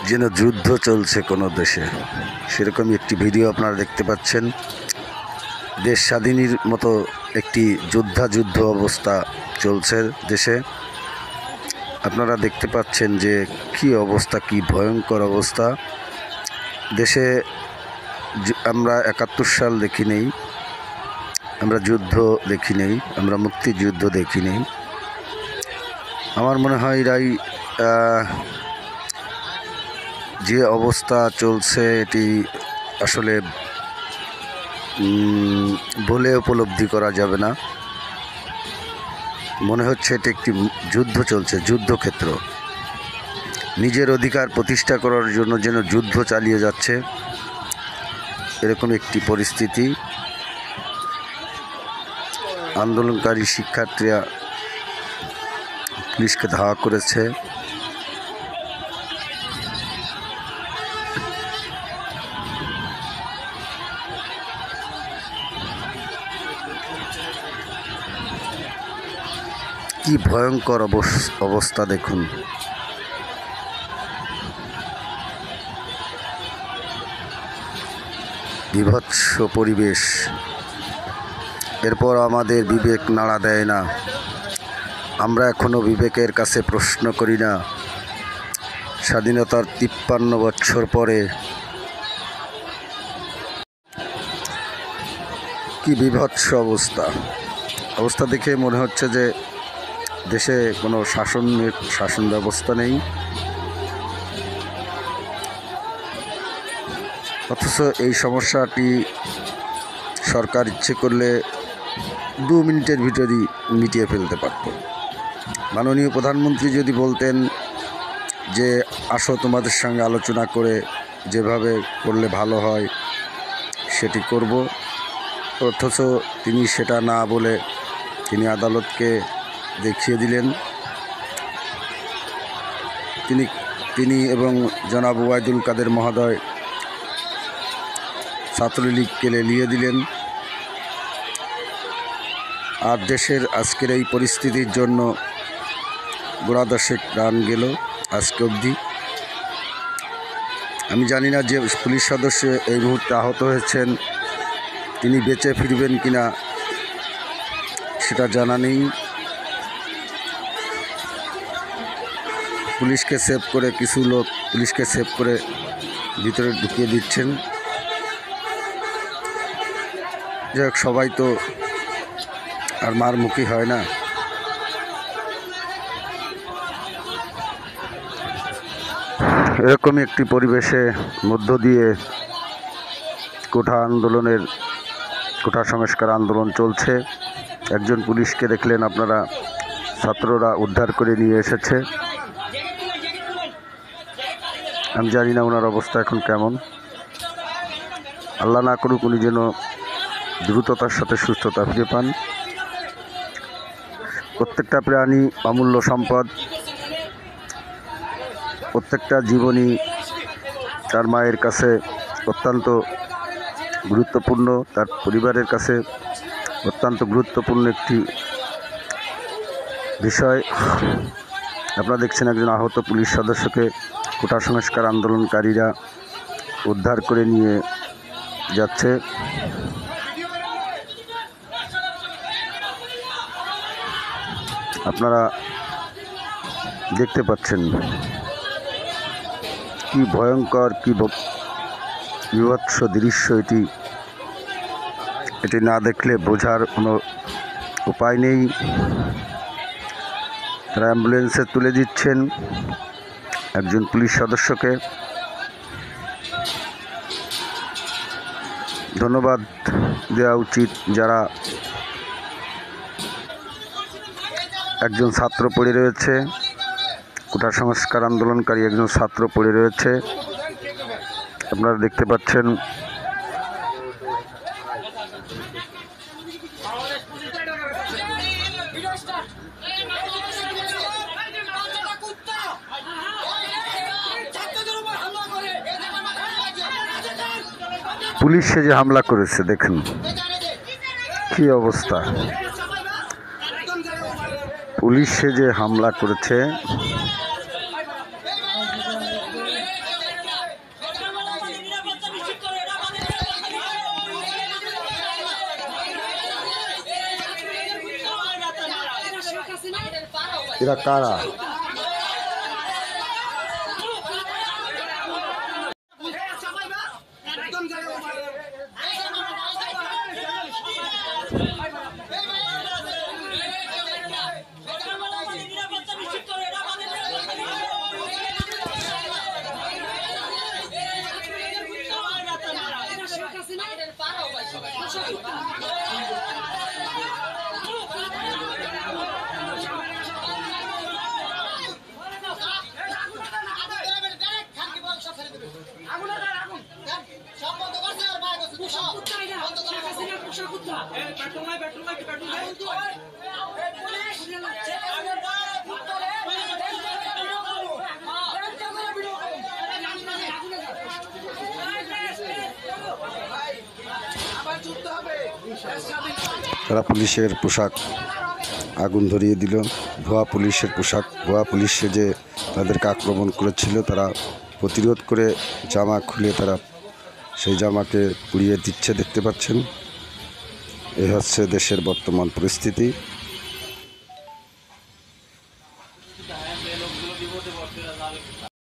যেন যুদ্ধ চলছে কোনো দেশে, সেরকমই একটি ভিডিও আপনারা দেখতে পাচ্ছেন। দেশ স্বাধীনের মতো একটি যুদ্ধ অবস্থা চলছে দেশে। আপনারা দেখতে পাচ্ছেন যে কি অবস্থা, কি ভয়ঙ্কর অবস্থা দেশে। আমরা ৭১ সাল দেখি নেই, আমরা যুদ্ধ দেখি নেই, আমরা মুক্তিযুদ্ধ দেখি নেই। আমার মনে হয় এরাই যে অবস্থা চলছে এটি আসলে বলে উপলব্ধি করা যাবে না। মনে হচ্ছে এটি একটি যুদ্ধ চলছে, যুদ্ধক্ষেত্র। নিজের অধিকার প্রতিষ্ঠা করার জন্য যেন যুদ্ধ চালিয়ে যাচ্ছে, এরকম একটি পরিস্থিতি। আন্দোলনকারী শিক্ষার্থীরা পুলিশকে ধাওয়া করেছে। কি ভয়ঙ্কর অবস্থা দেখুন। বিভৎস পরিবেশ। এরপর আমাদের বিবেক নাড়া দেয় না। আমরা এখনো বিবেকের কাছে প্রশ্ন করি না। স্বাধীনতার ৫৩ বছর পরে কি বিভৎস অবস্থা দেখে মনে হচ্ছে যে দেশে কোনো শাসন ব্যবস্থা নেই। অথচ এই সমস্যাটি সরকার ইচ্ছে করলে ২ মিনিটের ভিতরেই মিটিয়ে ফেলতে পারত। মাননীয় প্রধানমন্ত্রী যদি বলতেন যে আসো তোমাদের সঙ্গে আলোচনা করে যেভাবে করলে ভালো হয় সেটি করব, অথচ তিনি সেটা না বলে তিনি আদালতকে দেখিয়ে দিলেন। তিনি এবং জনাব ওবায়দুল কাদের মহোদয় ছাত্রলীগকে লেলিয়ে দিলেন। আর দেশের আজকের এই পরিস্থিতির জন্য গোড়া দশেক প্রাণ গেল আজকে অবধি। আমি জানি না যে পুলিশ সদস্য এই মুহূর্তে আহত হয়েছেন, তিনি বেঁচে ফিরবেন কিনা সেটা জানা নেই। কিছু লোক পুলিশকে সেভ করে ভিতরে ঢুকিয়ে দিচ্ছেন। যাই হোক, সবাই তো আর মার মুখী হয় না। এরকমই একটি পরিবেশে মধ্য দিয়ে কোঠা সংস্কার আন্দোলন চলছে। একজন পুলিশকে দেখলেন আপনারা, ছাত্ররা উদ্ধার করে নিয়ে এসেছে। আমি জানি না ওনার অবস্থা এখন কেমন। আল্লাহ না করুক উনি যেন দ্রুততার সাথে সুস্থতা ফিরে পান। প্রত্যেকটা প্রাণী অমূল্য সম্পদ। প্রত্যেকটা জীবনই তার মায়ের কাছে অত্যন্ত গুরুত্বপূর্ণ, তার পরিবারের কাছে অত্যন্ত গুরুত্বপূর্ণ একটি বিষয়। আপনারা দেখছেন একজন আহত পুলিশ সদস্যকে কোটা সংস্কার আন্দোলনকারীরা উদ্ধার করে নিয়ে যাচ্ছে। আপনারা দেখতে পাচ্ছেন কি ভয়ঙ্কর, কি বিভৎস দৃশ্য। এটি না দেখলে বোঝার কোনো উপায় নেই। তারা অ্যাম্বুলেন্সে তুলে দিচ্ছেন একজন পুলিশ সদস্যকে। ধন্যবাদ দেওয়া উচিত যারা একজন ছাত্র পড়ে রয়েছে, কোটা সংস্কার আন্দোলনকারী একজন ছাত্র পড়ে রয়েছে। আপনারা দেখতে পাচ্ছেন পুলিশ যে হামলা করেছে, দেখুন কি অবস্থা। পুলিশ যে হামলা করেছে এরা কারা? তারা পুলিশের পোশাক আগুন ধরিয়ে দিল। ভুয়া পুলিশের পোশাক, ভুয়া পুলিশ সেজে তাদেরকে আক্রমণ করেছিল। তারা প্রতিরোধ করে জামা খুলে তারা সেই জামাকে পুড়িয়ে দিচ্ছে, দেখতে পাচ্ছেন। এই হচ্ছে দেশের বর্তমান পরিস্থিতি।